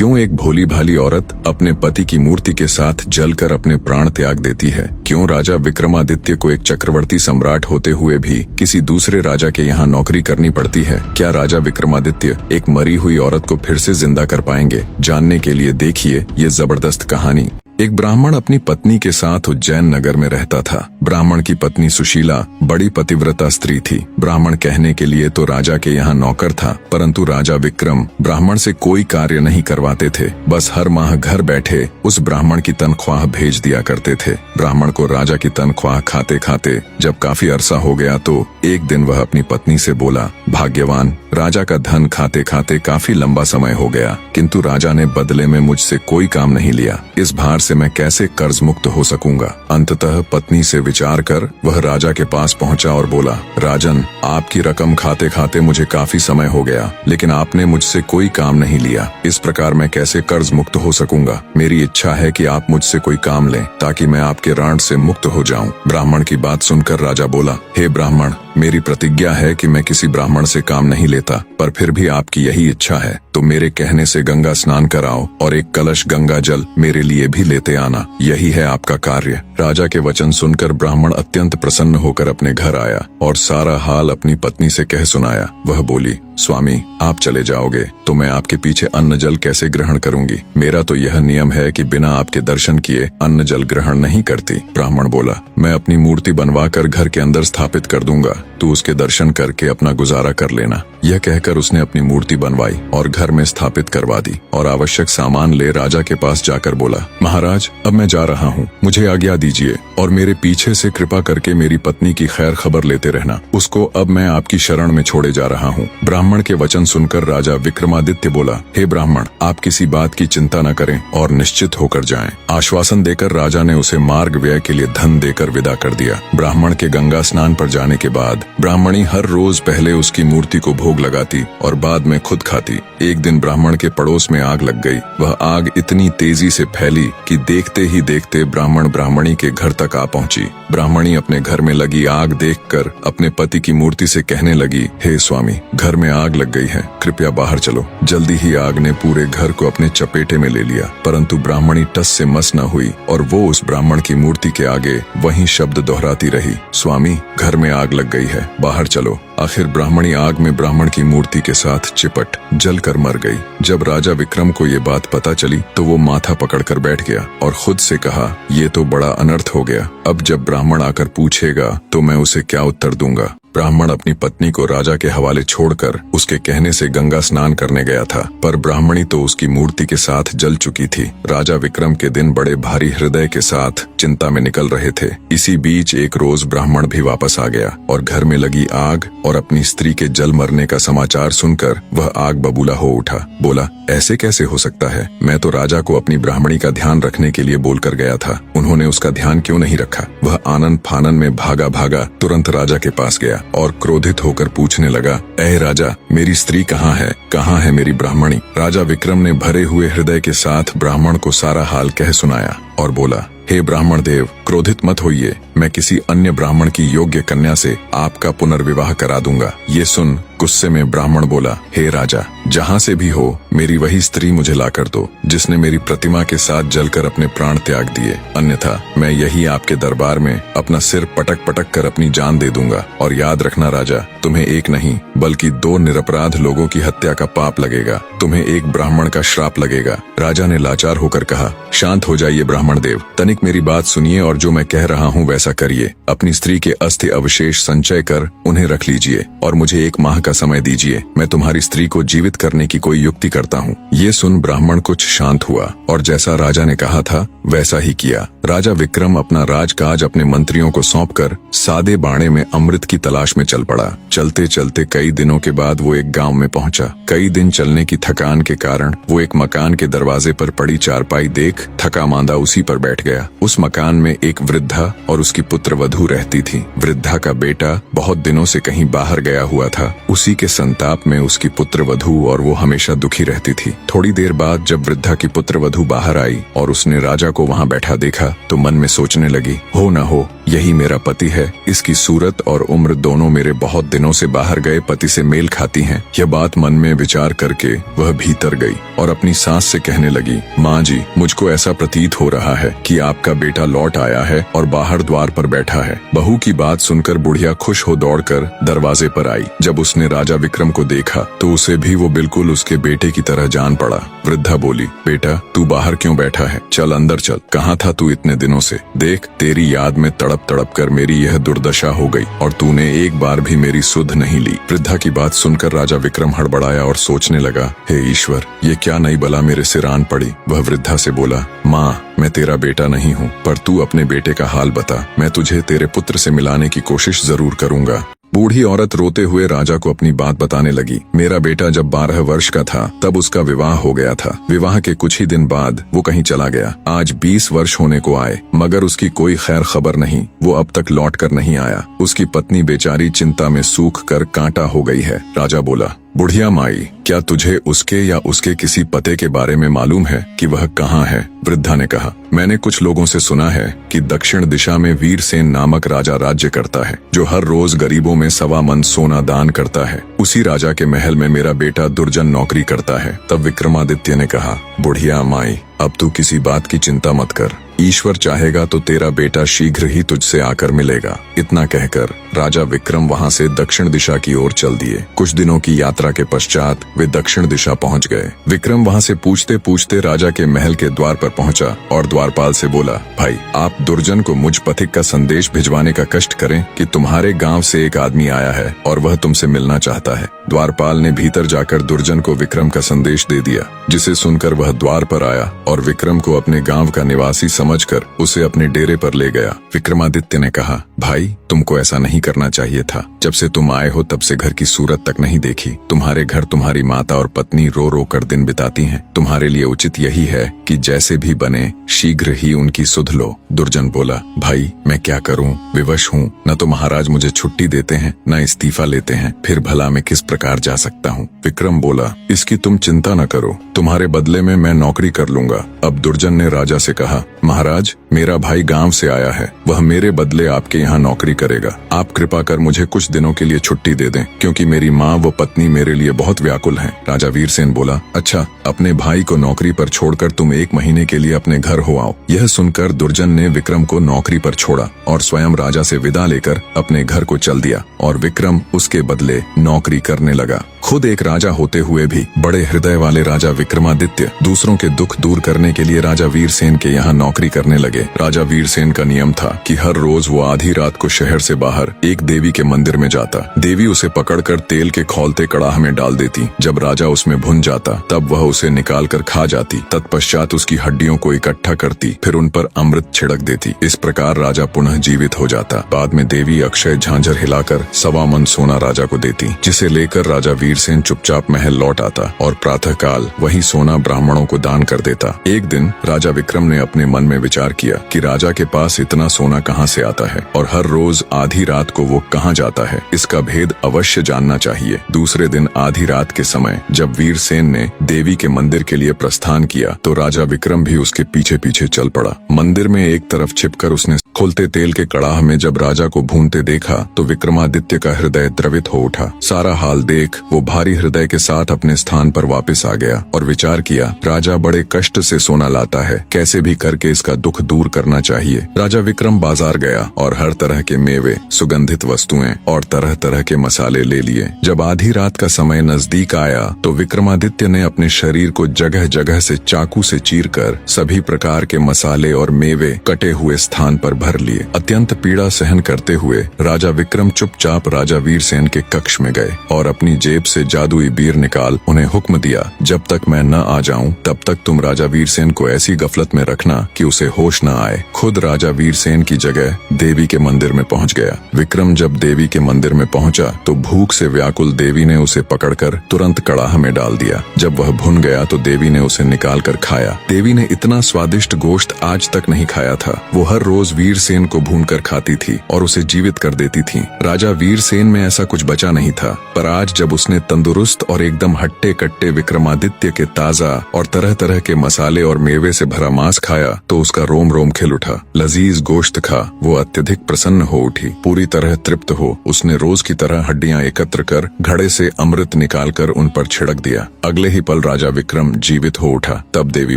क्यों एक भोली भाली औरत अपने पति की मूर्ति के साथ जलकर अपने प्राण त्याग देती है? क्यों राजा विक्रमादित्य को एक चक्रवर्ती सम्राट होते हुए भी किसी दूसरे राजा के यहाँ नौकरी करनी पड़ती है? क्या राजा विक्रमादित्य एक मरी हुई औरत को फिर से जिंदा कर पाएंगे? जानने के लिए देखिए ये जबरदस्त कहानी। एक ब्राह्मण अपनी पत्नी के साथ उज्जैन नगर में रहता था। ब्राह्मण की पत्नी सुशीला बड़ी पतिव्रता स्त्री थी। ब्राह्मण कहने के लिए तो राजा के यहाँ नौकर था, परंतु राजा विक्रम ब्राह्मण से कोई कार्य नहीं करवाते थे। बस हर माह घर बैठे उस ब्राह्मण की तनख्वाह भेज दिया करते थे। ब्राह्मण को राजा की तनख्वाह खाते खाते जब काफी अरसा हो गया तो एक दिन वह अपनी पत्नी से बोला, भाग्यवान, राजा का धन खाते खाते काफी लंबा समय हो गया, किंतु राजा ने बदले में मुझसे कोई काम नहीं लिया। इस भार से मैं कैसे कर्ज मुक्त हो सकूंगा? अंततः पत्नी से विचार कर वह राजा के पास पहुंचा और बोला, राजन, आपकी रकम खाते खाते मुझे काफी समय हो गया, लेकिन आपने मुझसे कोई काम नहीं लिया। इस प्रकार मैं कैसे कर्ज मुक्त हो सकूंगा? मेरी इच्छा है कि आप मुझसे कोई काम लें ताकि मैं आपके ऋण से मुक्त हो जाऊं। ब्राह्मण की बात सुनकर राजा बोला, हे ब्राह्मण, मेरी प्रतिज्ञा है कि मैं किसी ब्राह्मण से काम नहीं लेता, पर फिर भी आपकी यही इच्छा है तो मेरे कहने से गंगा स्नान कराओ और एक कलश गंगा जल मेरे लिए भी लेते आना। यही है आपका कार्य। राजा के वचन सुनकर ब्राह्मण अत्यंत प्रसन्न होकर अपने घर आया और सारा हाल अपनी पत्नी से कह सुनाया। वह बोली, स्वामी, आप चले जाओगे तो मैं आपके पीछे अन्न जल कैसे ग्रहण करूंगी? मेरा तो यह नियम है कि बिना आपके दर्शन किए अन्न जल ग्रहण नहीं करती। ब्राह्मण बोला, मैं अपनी मूर्ति बनवाकर घर के अंदर स्थापित कर दूंगा, तू उसके दर्शन करके अपना गुजारा कर लेना। यह कहकर उसने अपनी मूर्ति बनवाई और घर में स्थापित करवा दी और आवश्यक सामान ले राजा के पास जाकर बोला, महाराज, अब मैं जा रहा हूँ, मुझे आज्ञा दीजिए और मेरे पीछे से कृपा करके मेरी पत्नी की खैर खबर लेते रहना। उसको अब मैं आपकी शरण में छोड़े जा रहा हूँ। ब्राह्मण के वचन सुनकर राजा विक्रमादित्य बोला, हे ब्राह्मण, आप किसी बात की चिंता न करें और निश्चित होकर जाएं। आश्वासन देकर राजा ने उसे मार्ग व्यय के लिए धन देकर विदा कर दिया। ब्राह्मण के गंगा स्नान पर जाने के बाद ब्राह्मणी हर रोज पहले उसकी मूर्ति को भोग लगाती और बाद में खुद खाती। एक दिन ब्राह्मण के पड़ोस में आग लग गई। वह आग इतनी तेजी से फैली कि देखते ही देखते ब्राह्मण ब्राह्मणी के घर तक आ पहुंची। ब्राह्मणी अपने घर में लगी आग देखकर अपने पति की मूर्ति से कहने लगी, हे स्वामी, घर में आग लग गई है, कृपया बाहर चलो। जल्दी ही आग ने पूरे घर को अपने चपेटे में ले लिया, परंतु ब्राह्मणी टस से मस न हुई और वो उस ब्राह्मण की मूर्ति के आगे वही शब्द दोहराती रही, स्वामी, घर में आग लग गई है, बाहर चलो। आखिर ब्राह्मणी आग में ब्राह्मण की मूर्ति के साथ चिपट जलकर मर गई। जब राजा विक्रम को ये बात पता चली तो वो माथा पकड़कर बैठ गया और खुद से कहा, ये तो बड़ा अनर्थ हो गया। अब जब ब्राह्मण आकर पूछेगा तो मैं उसे क्या उत्तर दूंगा? ब्राह्मण अपनी पत्नी को राजा के हवाले छोड़कर उसके कहने से गंगा स्नान करने गया था, पर ब्राह्मणी तो उसकी मूर्ति के साथ जल चुकी थी। राजा विक्रम के दिन बड़े भारी हृदय के साथ चिंता में निकल रहे थे। इसी बीच एक रोज ब्राह्मण भी वापस आ गया और घर में लगी आग और अपनी स्त्री के जल मरने का समाचार सुनकर वह आग बबूला हो उठा। बोला, ऐसे कैसे हो सकता है? मैं तो राजा को अपनी ब्राह्मणी का ध्यान रखने के लिए बोलकर गया था, उन्होंने उसका ध्यान क्यों नहीं रखा? वह आनन फानन में भागा भागा तुरंत राजा के पास गया और क्रोधित होकर पूछने लगा, ऐ राजा, मेरी स्त्री कहाँ है? कहाँ है मेरी ब्राह्मणी? राजा विक्रम ने भरे हुए हृदय के साथ ब्राह्मण को सारा हाल कह सुनाया और बोला, हे ब्राह्मण देव, क्रोधित मत होइए, मैं किसी अन्य ब्राह्मण की योग्य कन्या से आपका पुनर्विवाह करा दूंगा। ये सुन गुस्से में ब्राह्मण बोला, हे राजा, जहाँ से भी हो मेरी वही स्त्री मुझे लाकर दो जिसने मेरी प्रतिमा के साथ जलकर अपने प्राण त्याग दिए, अन्यथा मैं यही आपके दरबार में अपना सिर पटक पटक कर अपनी जान दे दूंगा। और याद रखना राजा, तुम्हें एक नहीं बल्कि 2 निरपराध लोगों की हत्या का पाप लगेगा, तुम्हें एक ब्राह्मण का श्राप लगेगा। राजा ने लाचार होकर कहा, शांत हो जाइए ब्राह्मण देव, तनिक मेरी बात सुनिए और जो मैं कह रहा हूँ वैसा करिए। अपनी स्त्री के अस्थि अवशेष संचय कर उन्हें रख लीजिए और मुझे 1 माह का समय दीजिए, मैं तुम्हारी स्त्री को जीवित करने की कोई युक्ति करता हूँ। ये सुन ब्राह्मण कुछ शांत हुआ और जैसा राजा ने कहा था वैसा ही किया। राजा विक्रम अपना राजकाज अपने मंत्रियों को सौंपकर सादे बाणे में अमृत की तलाश में चल पड़ा। चलते चलते कई दिनों के बाद वो एक गांव में पहुंचा। कई दिन चलने की थकान के कारण वो एक मकान के दरवाजे पर पड़ी चारपाई देख थका मांदा उसी पर बैठ गया। उस मकान में एक वृद्धा और उसकी पुत्र वधू रहती थी। वृद्धा का बेटा बहुत दिनों से कहीं बाहर गया हुआ था। उसी के संताप में उसकी पुत्र वधू और वो हमेशा दुखी रहती थी। थोड़ी देर बाद जब वृद्धा की पुत्र वधू बाहर आई और उसने राजा को वहाँ बैठा देखा तो मन में सोचने लगी, हो न हो यही मेरा पति है। इसकी सूरत और उम्र दोनों मेरे बहुत दिनों से बाहर गए पति से मेल खाती हैं। यह बात मन में विचार करके वह भीतर गई और अपनी सास से कहने लगी, माँ जी, मुझको ऐसा प्रतीत हो रहा है कि आपका बेटा लौट आया है और बाहर द्वार पर बैठा है। बहू की बात सुनकर बुढ़िया खुश हो दौड़कर दरवाजे पर आई। जब उसने राजा विक्रम को देखा तो उसे भी वो बिल्कुल उसके बेटे की तरह जान पड़ा। वृद्धा बोली, बेटा तू बाहर क्यों बैठा है? चल अंदर चल। कहाँ था तू इतने दिनों से? देख, तेरी याद में तड़प तड़प कर मेरी यह दुर्दशा हो गई और तूने एक बार भी मेरी सुध नहीं ली। वृद्धा की बात सुनकर राजा विक्रम हड़बड़ाया और सोचने लगा, हे ईश्वर, ये क्या नई बला मेरे सिर आन पड़ी। वह वृद्धा से बोला, माँ, मैं तेरा बेटा नहीं हूँ, पर तू अपने बेटे का हाल बता। मैं तुझे तेरे पुत्र से मिलाने की कोशिश जरूर करूंगा। बूढ़ी औरत रोते हुए राजा को अपनी बात बताने लगी। मेरा बेटा जब 12 वर्ष का था तब उसका विवाह हो गया था। विवाह के कुछ ही दिन बाद वो कहीं चला गया। आज 20 वर्ष होने को आए मगर उसकी कोई खैर खबर नहीं। वो अब तक लौट कर नहीं आया। उसकी पत्नी बेचारी चिंता में सूख कर कांटा हो गई है। राजा बोला, बुढ़िया माई, क्या तुझे उसके या उसके किसी पते के बारे में मालूम है कि वह कहाँ है? वृद्धा ने कहा, मैंने कुछ लोगों से सुना है कि दक्षिण दिशा में वीरसेन नामक राजा राज्य करता है, जो हर रोज गरीबों में 1.25 मन सोना दान करता है। उसी राजा के महल में मेरा बेटा दुर्जन नौकरी करता है। तब विक्रमादित्य ने कहा, बुढ़िया माई, अब तू किसी बात की चिंता मत कर। ईश्वर चाहेगा तो तेरा बेटा शीघ्र ही तुझसे आकर मिलेगा। इतना कहकर राजा विक्रम वहां से दक्षिण दिशा की ओर चल दिए। कुछ दिनों की यात्रा के पश्चात वे दक्षिण दिशा पहुंच गए। विक्रम वहां से पूछते पूछते राजा के महल के द्वार पर पहुंचा और द्वारपाल से बोला, भाई, आप दुर्जन को मुझ पथिक का संदेश भिजवाने का कष्ट करें कि तुम्हारे गांव से एक आदमी आया है और वह तुमसे मिलना चाहता है। द्वारपाल ने भीतर जाकर दुर्जन को विक्रम का संदेश दे दिया, जिसे सुनकर वह द्वार पर आया और विक्रम को अपने गांव का निवासी समझकर उसे अपने डेरे पर ले गया। विक्रमादित्य ने कहा, भाई, तुमको ऐसा नहीं करना चाहिए था। जब से तुम आए हो तब से घर की सूरत तक नहीं देखी। तुम्हारे घर तुम्हारी माता और पत्नी रो रो कर दिन बिताती हैं। तुम्हारे लिए उचित यही है कि जैसे भी बने शीघ्र ही उनकी सुध लो। दुर्जन बोला, भाई, मैं क्या करूं? विवश हूं। न तो महाराज मुझे छुट्टी देते हैं, न इस्तीफा लेते हैं। फिर भला मैं किस प्रकार जा सकता हूं? विक्रम बोला, इसकी तुम चिंता न करो, तुम्हारे बदले में मैं नौकरी कर लूंगा। अब दुर्जन ने राजा से कहा, महाराज, मेरा भाई गांव से आया है। वह मेरे बदले आपके यहाँ नौकरी करेगा। आप कृपा कर मुझे कुछ दिनों के लिए छुट्टी दे दें, क्योंकि मेरी माँ व पत्नी मेरे लिए बहुत व्याकुल हैं। राजा वीरसेन बोला, अच्छा, अपने भाई को नौकरी पर छोड़कर तुम 1 महीने के लिए अपने घर हो आओ। यह सुनकर दुर्जन ने विक्रम को नौकरी पर छोड़ा और स्वयं राजा से विदा लेकर अपने घर को चल दिया और विक्रम उसके बदले नौकरी करने लगा। खुद एक राजा होते हुए भी बड़े हृदय वाले राजा विक्रमादित्य दूसरों के दुख दूर करने के लिए राजा वीरसेन के यहाँ नौकरी करने लगे। राजा वीरसेन का नियम था कि हर रोज वो आधी रात को शहर से बाहर एक देवी के मंदिर में जाता। देवी उसे पकड़कर तेल के खौलते कड़ाह में डाल देती। जब राजा उसमें भुन जाता तब वह उसे निकाल कर खा जाती। तत्पश्चात उसकी हड्डियों को इकट्ठा करती, फिर उन पर अमृत छिड़क देती। इस प्रकार राजा पुनः जीवित हो जाता। बाद में देवी अक्षय झांझर हिलाकर 1.25 मन सोना राजा को देती, जिसे लेकर राजा वीरसेन चुपचाप महल लौट आता और प्रातःकाल वही सोना ब्राह्मणों को दान कर देता। एक दिन राजा विक्रम ने अपने मन में विचार किया कि राजा के पास इतना सोना कहाँ से आता है और हर रोज आधी रात को वो कहाँ जाता है। इसका भेद अवश्य जानना चाहिए। दूसरे दिन आधी रात के समय जब वीरसेन ने देवी के मंदिर के लिए प्रस्थान किया तो राजा विक्रम भी उसके पीछे पीछे चल पड़ा। मंदिर में एक तरफ छिपकर उसने खोलते तेल के कड़ाह में जब राजा को भूनते देखा तो विक्रमादित्य का हृदय द्रवित हो उठा। सारा हाल देख वो भारी हृदय के साथ अपने स्थान पर वापस आ गया और विचार किया, राजा बड़े कष्ट से सोना लाता है, कैसे भी करके इसका दुख दूर करना चाहिए। राजा विक्रम बाजार गया और हर तरह के मेवे, सुगंधित वस्तुएं और तरह तरह के मसाले ले लिए। जब आधी रात का समय नजदीक आया तो विक्रमादित्य ने अपने शरीर को जगह जगह से चाकू से चीरकर सभी प्रकार के मसाले और मेवे कटे हुए स्थान पर भर लिए। अत्यंत पीड़ा सहन करते हुए राजा विक्रम चुपचाप राजा वीरसेन के कक्ष में गए और अपनी जेब से जादुई बीर निकाल उन्हें हुक्म दिया, जब तक मैं न आ जाऊं तब तक तुम राजा वीरसेन को ऐसी गफलत में रखना कि उसे होश न आए। खुद राजा वीरसेन की जगह देवी के मंदिर में पहुंच गया। विक्रम जब देवी के मंदिर में पहुंचा तो भूख से व्याकुल देवी ने उसे पकड़कर तुरंत कड़ाह में डाल दिया। जब वह भुन गया तो देवी ने उसे निकाल कर खाया। देवी ने इतना स्वादिष्ट गोश्त आज तक नहीं खाया था। वो हर रोज वीरसेन को भूनकर खाती थी और उसे जीवित कर देती थी। राजा वीरसेन में ऐसा कुछ बचा नहीं था, पर आज जब उसने तंदुरुस्त और एकदम हट्टे कट्टे विक्रमादित्य के ताजा और तरह तरह के मसाले और मेवे से भरा मांस खाया तो उसका रोम रोम खिल उठा। लजीज गोश्त खा वो अत्यधिक प्रसन्न हो उठी। पूरी तरह तृप्त हो उसने रोज की तरह हड्डियां एकत्र कर घड़े से अमृत निकालकर उन पर छिड़क दिया। अगले ही पल राजा विक्रम जीवित हो उठा। तब देवी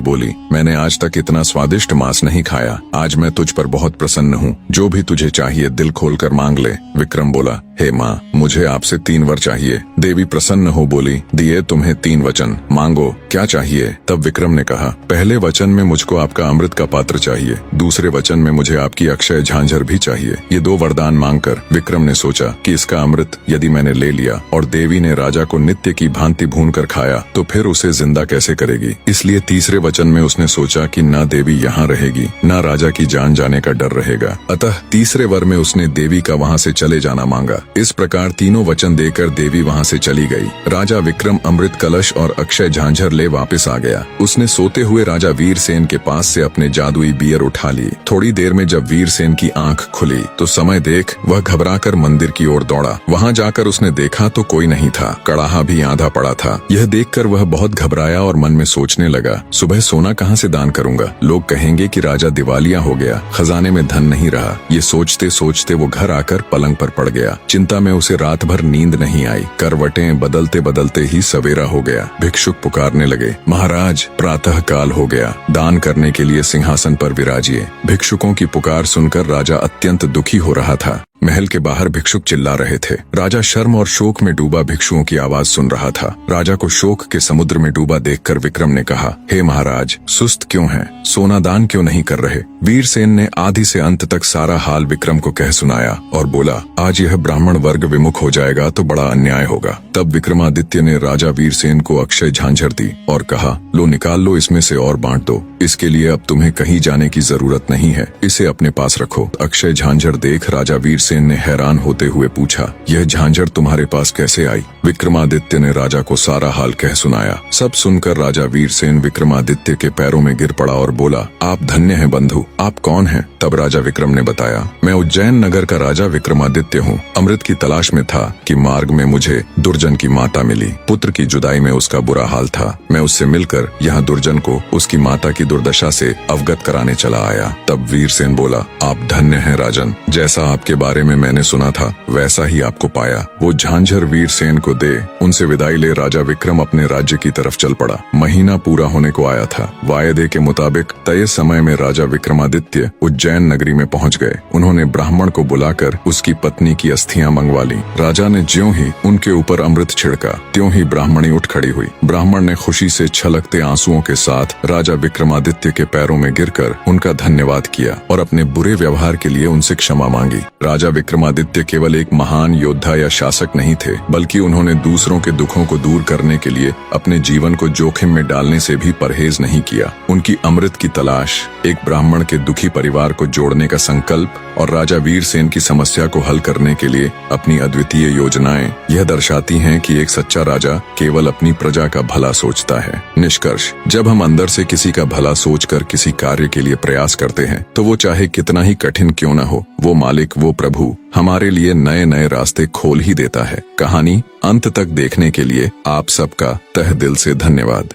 बोली, मैंने आज तक इतना स्वादिष्ट मांस नहीं खाया। आज मैं तुझ पर बहुत प्रसन्न हूँ। जो भी तुझे चाहिए दिल खोलकर मांग ले। विक्रम बोला, हे माँ, मुझे आपसे 3 वर चाहिए। देवी प्रसन्न हो बोली, दिए तुम्हें 3 वचन, मांगो क्या चाहिए। तब विक्रम ने कहा, पहले वचन में मुझको आपका अमृत का पात्र चाहिए, दूसरे वचन में मुझे आपकी अक्षय झांझर भी चाहिए। ये 2 वरदान मांगकर विक्रम ने सोचा कि इसका अमृत यदि मैंने ले लिया और देवी ने राजा को नित्य की भांति भून कर खाया तो फिर उसे जिंदा कैसे करेगी। इसलिए तीसरे वचन में उसने सोचा कि न देवी यहाँ रहेगी न राजा की जान जाने का डर रहेगा। अतः तीसरे वर में उसने देवी का वहाँ से चले जाना मांगा। इस प्रकार तीनों वचन देकर देवी वहाँ से चली गई। राजा विक्रम अमृत कलश और अक्षय झांझर ले वापस आ गया। उसने सोते हुए राजा वीरसेन के पास से अपने जादुई बियर उठा ली। थोड़ी देर में जब वीरसेन की आंख खुली तो समय देख वह घबराकर मंदिर की ओर दौड़ा। वहाँ जाकर उसने देखा तो कोई नहीं था। कड़ाहा भी आधा पड़ा था। यह देखकर वह बहुत घबराया और मन में सोचने लगा, सुबह सोना कहाँ से दान करूंगा। लोग कहेंगे कि राजा दिवालिया हो गया, खजाने में धन नहीं रहा। ये सोचते सोचते वो घर आकर पलंग पर पड़ गया। चिंता में उसे रात भर नींद नहीं आई। करवटें बदलते बदलते ही सवेरा हो गया। भिक्षुक पुकारने लगे, महाराज प्रातः काल हो गया, दान करने के लिए सिंहासन पर विराजिए। भिक्षुकों की पुकार सुनकर राजा अत्यंत दुखी हो रहा था। महल के बाहर भिक्षुक चिल्ला रहे थे। राजा शर्म और शोक में डूबा भिक्षुओं की आवाज सुन रहा था। राजा को शोक के समुद्र में डूबा देखकर विक्रम ने कहा, हे महाराज, सुस्त क्यों हैं? सोना दान क्यों नहीं कर रहे? वीरसेन ने आदि से अंत तक सारा हाल विक्रम को कह सुनाया और बोला, आज यह ब्राह्मण वर्ग विमुख हो जाएगा तो बड़ा अन्याय होगा। तब विक्रमादित्य ने राजा वीरसेन को अक्षय झांझर दी और कहा, लो निकाल लो, इसमें से और बांट दो। इसके लिए अब तुम्हें कहीं जाने की जरूरत नहीं है, इसे अपने पास रखो। अक्षय झांझर देख राजा वीरसेन ने हैरान होते हुए पूछा, यह झांझर तुम्हारे पास कैसे आई? विक्रमादित्य ने राजा को सारा हाल कह सुनाया। सब सुनकर राजा वीरसेन विक्रमादित्य के पैरों में गिर पड़ा और बोला, आप धन्य हैं बंधु, आप कौन हैं? तब राजा विक्रम ने बताया, मैं उज्जैन नगर का राजा विक्रमादित्य हूँ। अमृत की तलाश में था कि मार्ग में मुझे दुर्जन की माता मिली। पुत्र की जुदाई में उसका बुरा हाल था। मैं उससे मिलकर यहाँ दुर्जन को उसकी माता की दुर्दशा से अवगत कराने चला आया। तब वीरसेन बोला, आप धन्य हैं राजन, जैसा आपके बारे में मैंने सुना था वैसा ही आपको पाया। वो झांझर वीरसेन को दे उनसे विदाई ले राजा विक्रम अपने राज्य की तरफ चल पड़ा। महीना पूरा होने को आया था। वायदे के मुताबिक तय समय में राजा विक्रमादित्य उज्जैन नगरी में पहुंच गए। उन्होंने ब्राह्मण को बुलाकर उसकी पत्नी की अस्थियां मंगवा ली। राजा ने ज्यों ही उनके ऊपर अमृत छिड़का त्यों ही ब्राह्मणी उठ खड़ी हुई। ब्राह्मण ने खुशी से छलकते आंसुओं के साथ राजा विक्रमादित्य के पैरों में गिरकर उनका धन्यवाद किया और अपने बुरे व्यवहार के लिए उनसे क्षमा मांगी। राजा विक्रमादित्य केवल एक महान योद्धा या शासक नहीं थे, बल्कि उन्होंने दूसरों के दुखों को दूर करने के लिए अपने जीवन को जोखिम में डालने से भी परहेज नहीं किया। उनकी अमृत की तलाश, एक ब्राह्मण के दुखी परिवार को जोड़ने का संकल्प और राजा वीरसेन की समस्या को हल करने के लिए अपनी अद्वितीय योजनाएं यह दर्शाती हैं कि एक सच्चा राजा केवल अपनी प्रजा का भला सोचता है। निष्कर्ष, जब हम अंदर से किसी का भला सोचकर किसी कार्य के लिए प्रयास करते हैं तो वो चाहे कितना ही कठिन क्यों न हो, वो मालिक, वो प्रभु हमारे लिए नए नए रास्ते खोल ही देता है। कहानी अंत तक देखने के लिए आप सबका तहे दिल से धन्यवाद।